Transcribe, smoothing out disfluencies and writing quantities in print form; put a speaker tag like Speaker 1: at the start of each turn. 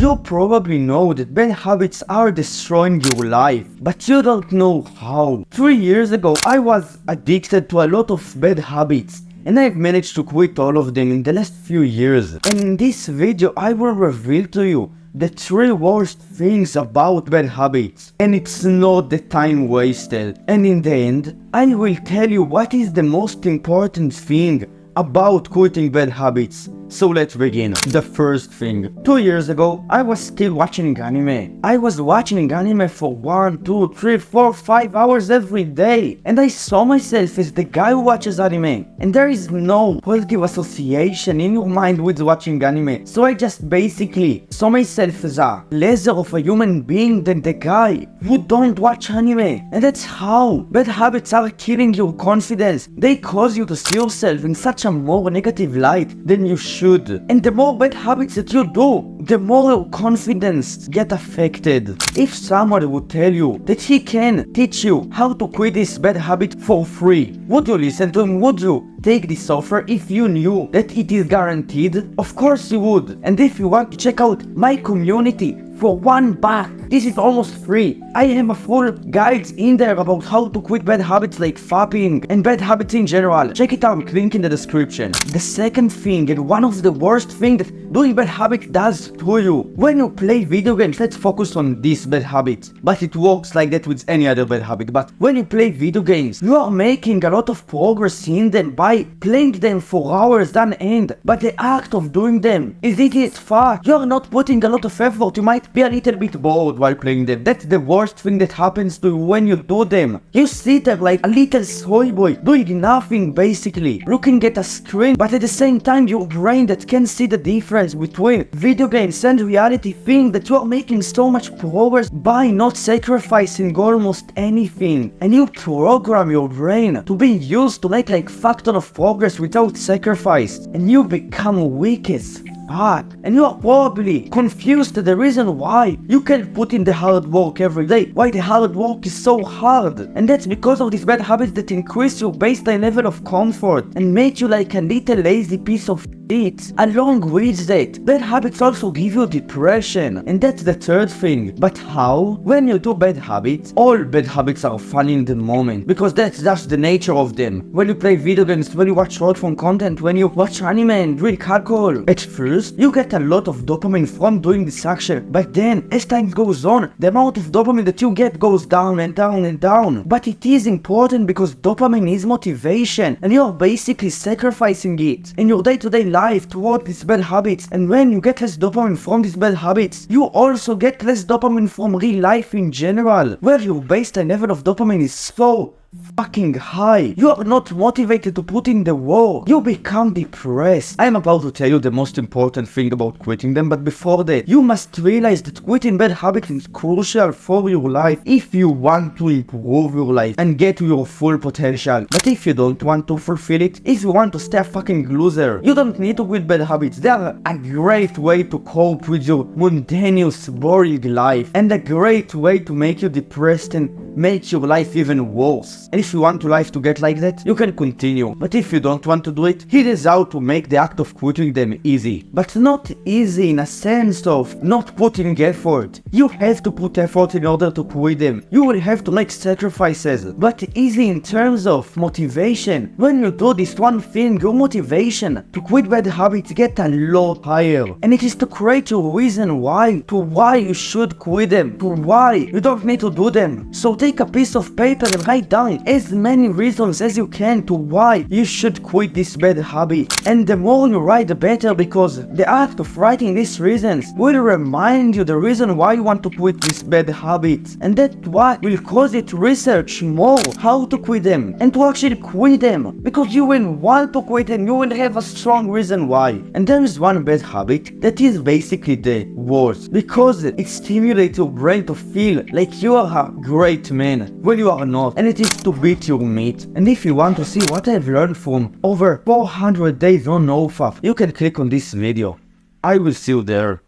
Speaker 1: You probably know that bad habits are destroying your life, but you don't know how. 3 years ago, I was addicted to a lot of bad habits, and I've managed to quit all of them in the last few years. And in this video, I will reveal to you the 3 worst things about bad habits. And it's not the time wasted. And in the end, I will tell you what is the most important thing about quitting bad habits. So let's begin. The first thing. 2 years ago, I was still watching anime. I was watching anime for 1, 2, 3, 4, 5 hours every day. And I saw myself as the guy who watches anime. And there is no positive association in your mind with watching anime. So I just basically saw myself as a lesser of a human being than the guy who don't watch anime. And that's how bad habits are killing your confidence. They cause you to see yourself in such a more negative light than you should. And the more bad habits that you do, the more your confidence get affected. If someone would tell you that he can teach you how to quit this bad habit for free, would you listen to him? Would you take this offer if you knew that it is guaranteed? Of course you would. And if you want to check out my community for $1, this is almost free. I have a full guides in there about how to quit bad habits like fapping and bad habits in general. Check it out, link in the description. The second thing, and one of the worst things that doing bad habits does to you. When you play video games, let's focus on this bad habit. But it works like that with any other bad habit. But when you play video games, you are making a lot of progress in them by playing them for hours on end. But the act of doing them is easy as fuck. You are not putting a lot of effort. You might be a little bit bored while playing them. That's the worst thing that happens to you when you do them. You sit there like a little soy boy, doing nothing basically, looking at a screen, but at the same time your brain that can see the difference between video games and reality thinks that you are making so much progress by not sacrificing almost anything. And you program your brain to be used to make like fuck ton of progress without sacrifice, and you become weak as fuck. And you are probably confused the reason why you can put in the hard work every day, why the hard work is so hard. And that's because of these bad habits that increase your baseline level of comfort and make you like a little lazy piece of shit. Along with that, bad habits also give you depression, and that's the third thing. But how? When you do bad habits, all bad habits are funny in the moment, because that's just the nature of them. When you play video games, when you watch short form content, when you watch anime and drink alcohol, at first you get a lot of dopamine from doing this action, but then as time goes on, the amount of dopamine that you get goes down and down and down. But it is important because dopamine is motivation, and you're basically sacrificing it in your day-to-day life toward these bad habits. And when you get less dopamine from these bad habits, you also get less dopamine from real life in general, where your baseline level of dopamine is so fucking high. You are not motivated to put in the work. You become depressed. I am about to tell you the most important thing about quitting them, but before that, you must realize that quitting bad habits is crucial for your life if you want to improve your life and get to your full potential. But if you don't want to fulfill it, if you want to stay a fucking loser, you don't need to quit bad habits. They are a great way to cope with your mundanous, boring life, and a great way to make you depressed and make your life even worse. And if you want your life to get like that, you can continue. But if you don't want to do it, here is how to make the act of quitting them easy. But not easy in a sense of not putting effort. You have to put effort in order to quit them. You will have to make sacrifices. But easy in terms of motivation. When you do this one thing, your motivation to quit bad habits get a lot higher. And it is to create your reason why you should quit them, to why you don't need to do them. So take a piece of paper and write down as many reasons as you can to why you should quit this bad habit. And the more you write, the better, because the act of writing these reasons will remind you the reason why you want to quit this bad habit. And that's what will cause you to research more how to quit them and to actually quit them, because you will want to quit and you will have a strong reason why. And there is one bad habit that is basically the worst, because it stimulates your brain to feel like you are a great man when you are not, and it is to beat your meat. And if you want to see what I've learned from over 400 days on NoFap, you can click on this video. I will see you there.